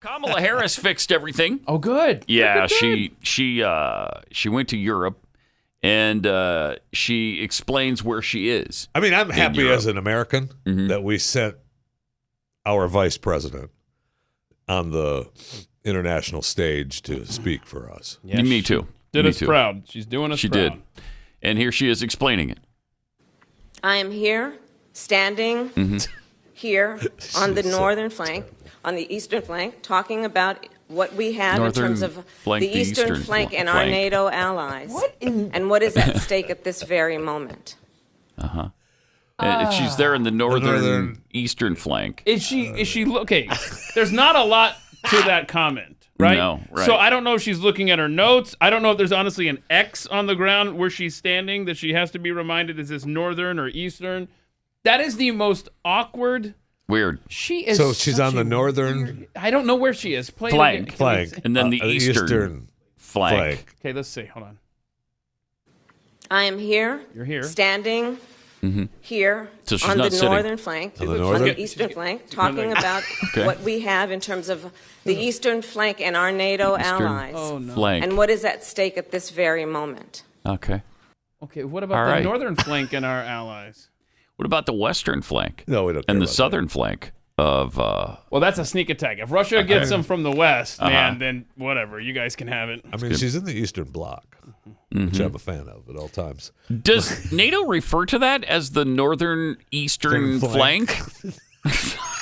Kamala Harris fixed everything. Oh, good. Yeah, Good. she went to Europe, and she explains where she is. I mean, I'm happy Europe. as an American that we sent our vice president on the international stage to speak for us. Yeah, me too. Did Me us too. proud. She's doing us She proud. did. And here she is explaining it. I am here, standing here on the northern flank, on the eastern flank, talking about what we have in terms of flank, the eastern flank and our NATO allies. And what is at stake at this very moment. And she's there in the northern eastern flank. Is she okay? There's not a lot to that comment, right? No, right. So I don't know if she's looking at her notes. I don't know if there's honestly an X on the ground where she's standing that she has to be reminded is this northern or eastern. That is the most awkward. Weird. She is. So she's on the northern I don't know where she is. Play flank, it again. and then the eastern flank. Okay, let's see. Hold on. I am here. You're here. Standing here So she's on not the sitting. northern flank, On the on northern? the eastern flank, talking about what we have in terms of the eastern flank and our NATO allies. Oh no. Flank. And what is at stake at this very moment. Okay. Okay, what about All the right. northern flank and our allies? What about the western flank? No, we don't care And the about southern flank of. Well, that's a sneak attack. If Russia gets them from the west, man, then whatever. You guys can have it. I mean, she's in the Eastern Bloc, which I'm a fan of at all times. Does NATO refer to that as the northern eastern flank?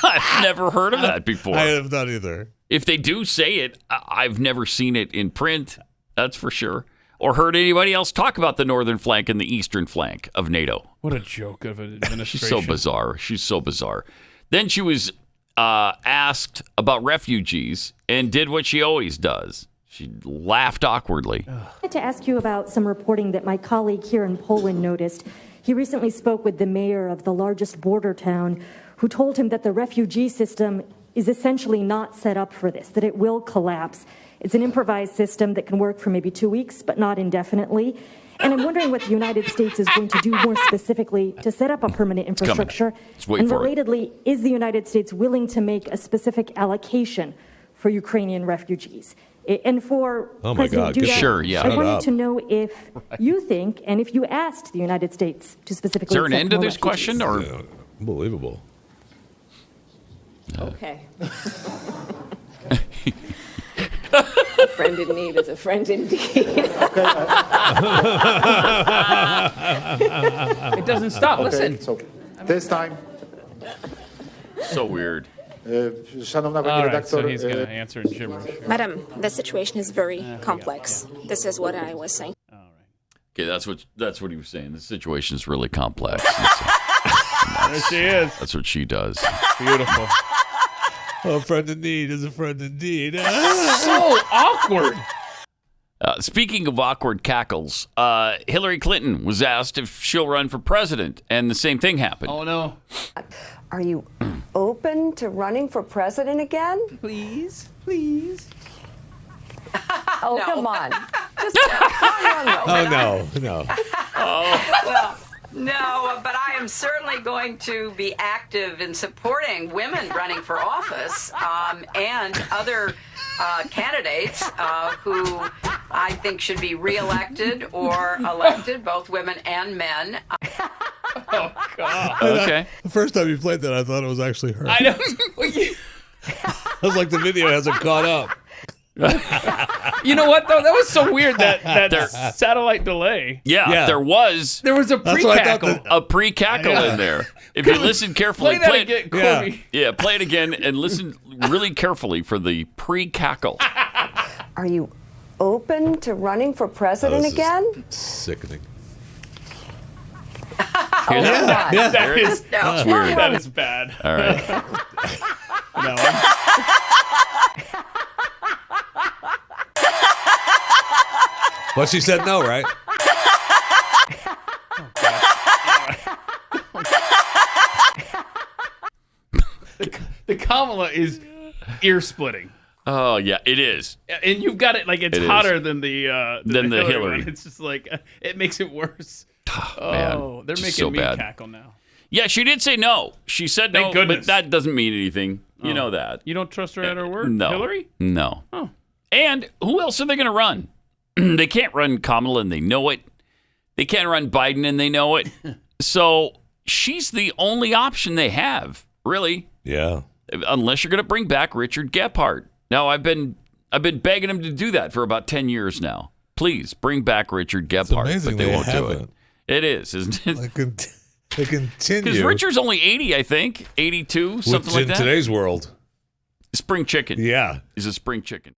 I've never heard of that before. I have not either. If they do say it, I've never seen it in print. That's for sure. Or heard anybody else talk about the northern flank and the eastern flank of NATO. What a joke of an administration. She's so bizarre. She's so bizarre. Then she was asked about refugees and did what she always does. She laughed awkwardly. I wanted to ask you about some reporting that my colleague here in Poland noticed. He recently spoke with the mayor of the largest border town, who told him that the refugee system is essentially not set up for this, that it will collapse. It's an improvised system that can work for maybe 2 weeks, but not indefinitely. And I'm wondering what the United States is going to do more specifically to set up a permanent infrastructure. Let's wait and for it. relatedly, is the United States willing to make a specific allocation for Ukrainian refugees? And for Oh my President God, Duda, sure, yeah. I Shut wanted up. to know if you think, and if you asked the United States to specifically Is there an accept end to more this question? refugees. Or Unbelievable. Okay. A friend in need is a friend indeed. It doesn't stop. Listen. So this time, so weird. szanowna pani All right, redaktor, so he's going to answer in gibberish. Madam, the situation is very complex. This is what I was saying. Okay, that's what he was saying. The situation is really complex. There she is. That's what she does. Beautiful. A friend in need is a friend indeed. So awkward. Speaking of awkward cackles, Hillary Clinton was asked if she'll run for president, and the same thing happened. Oh, no. Are you open to running for president again? Please, please. Oh, come on. Just come on, Oh, no. Well, no, but I am certainly going to be active in supporting women running for office and other candidates who I think should be reelected or elected, both women and men. Oh, God. Okay. The first time you played that, I thought it was actually her. I know. I was like, the video hasn't caught up. You know what, though? That was so weird, that satellite delay. Yeah, there was There was a That's what I thought pre-cackle. a pre-cackle in there. If you listen carefully, Play that again, Corby. Yeah, play it again and listen really carefully for the pre-cackle. Are you open to running for president This is again? Sickening. Hear that? Yeah. That is That's weird. That is bad. All right. No, But she said no, right? the Kamala is ear splitting. Oh, yeah, it is. And you've got it like it's It is. hotter than the Hillary. one. It's just like it makes it worse. Man, They're just making so me bad. cackle now. Yeah, she did say no. She said no, Thank goodness. but that doesn't mean anything. You know that. You don't trust her at her word? No. Hillary? No. Oh. And who else are they going to run? They can't run Kamala, and they know it. They can't run Biden, and they know it. So she's the only option they have, really. Yeah. Unless you're going to bring back Richard Gephardt. Now, I've been begging him to do that for about 10 years now. Please bring back Richard Gephardt, amazing but they won't do haven't. it. It is, isn't it? They continue. Because Richard's only 80, I think, 82, something like that. In today's world. Spring chicken. Yeah. He's a spring chicken.